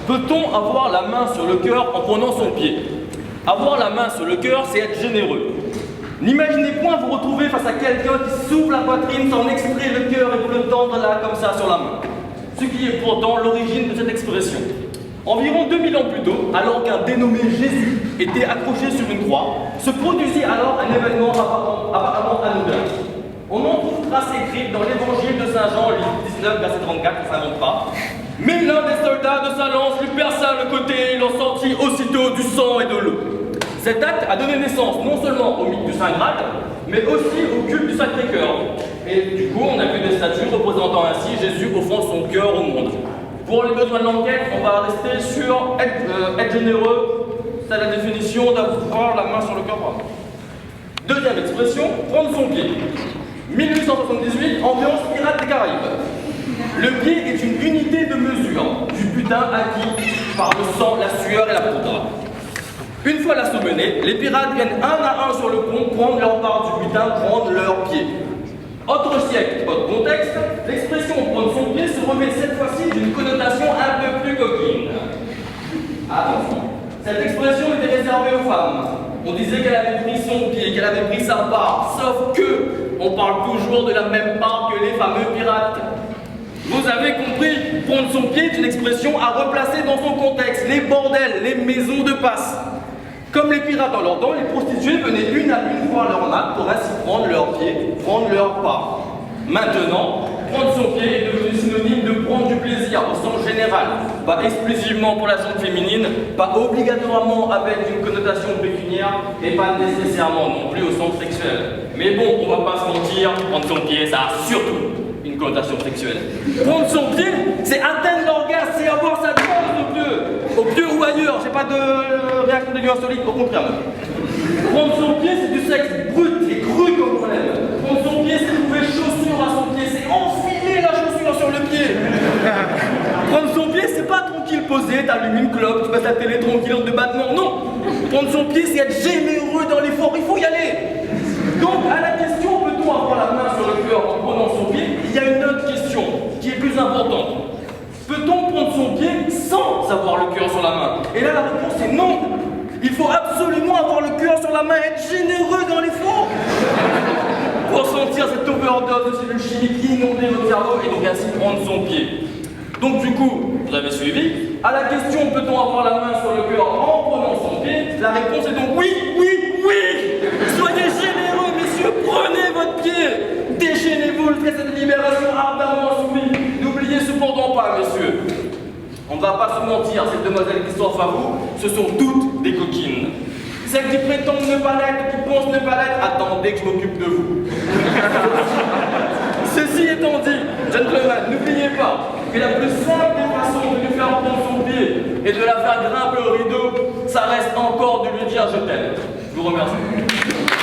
Peut-on avoir la main sur le cœur en prenant son pied? Avoir la main sur le cœur, c'est être généreux. N'imaginez point vous retrouver face à quelqu'un qui s'ouvre la poitrine, s'en extrait le cœur et vous le tendre là, comme ça, sur la main. Ce qui est pourtant l'origine de cette expression. Environ 2000 ans plus tôt, alors qu'un dénommé Jésus était accroché sur une croix, se produisit alors un événement apparemment anodin. On en trouve trace écrite dans l'évangile de Saint Jean, livre 19, verset 34, ça s'invente pas. Mais l'un des soldats de sa lance lui perça le côté et il en sortit aussitôt du sang et de l'eau. Cet acte a donné naissance non seulement au mythe du Saint Graal, mais aussi au culte du Sacré-Cœur. Et du coup, on a vu des statues représentant ainsi Jésus offrant son cœur au monde. Pour les besoins de l'enquête, on va rester sur être généreux. C'est la définition d'avoir la main sur le cœur. Deuxième expression, prendre son pied. 1878, ambiance pirate des Caraïbes. Le pied est une unité de mesure du butin acquis par le sang, la sueur et la poudre. Une fois l'assaut mené, les pirates viennent un à un sur le pont prendre leur part du butin, prendre leur pied. Autre siècle, autre contexte, l'expression prendre son pied se revêt cette fois-ci d'une connotation un peu plus coquine. Attention, cette expression était réservée aux femmes. On disait qu'elle avait pris son pied, qu'elle avait pris sa part, sauf que on parle toujours de la même part que les fameux pirates. Vous avez compris, prendre son pied est une expression à replacer dans son contexte, les bordels, les maisons de passe. Comme les pirates en leur temps, les prostituées venaient une à une voir leur mât pour ainsi prendre leur pied, prendre leur part. Maintenant, prendre son pied est devenu synonyme de prendre du plaisir au sens général, pas exclusivement pour la zone féminine, pas obligatoirement avec une connotation pécuniaire et pas nécessairement non plus au sens sexuel. Mais bon, on va pas se mentir, prendre son pied, ça a surtout une connotation sexuelle. Prendre son pied, c'est atteindre l'orgasme, c'est avoir sa dose au pieu ou ailleurs, j'ai pas de réaction dégueu insolite, au contraire. Prendre son pied, c'est du sexe brut et cru comme on l'aime. Prendre son pied, c'est trouver chaussure à son pied, c'est enfiler la chaussure sur le pied. Prendre son pied, c'est pas tranquille posé, t'allumes une clope, tu passes la télé tranquille en deux battements, non. Prendre son pied, c'est être généreux dans l'effort, il faut y aller. Donc, à la question, peut-on avoir la main sur le cœur en prenant son pied, il y a une autre question qui est plus importante. Peut-on prendre son pied sans avoir le cœur sur la main? Et là, la réponse est non. Il faut absolument avoir le cœur sur la main, être généreux dans l'effort pour sentir cette overdose de cellules chimiques qui inondent notre cerveau et donc ainsi prendre son pied. Donc du coup, vous avez suivi, à la question peut-on avoir la main sur le cœur en prenant son pied, la réponse est donc oui, oui, oui. Soyez généreux, messieurs, prenez votre pied, déchaînez-vous, faites cette libération ardemment soumise. N'oubliez cependant pas, messieurs, on ne va pas se mentir, ces demoiselles qui s'offrent à vous, ce sont toutes des coquines. Celles qui prétendent ne pas l'être, qui pensent ne pas l'être, attendez que je m'occupe de vous. Ceci étant dit, gentlemen, n'oubliez pas que la plus simple des façons de lui faire prendre son pied et de la faire grimper au rideau, ça reste encore de lui dire je t'aime. Je vous remercie.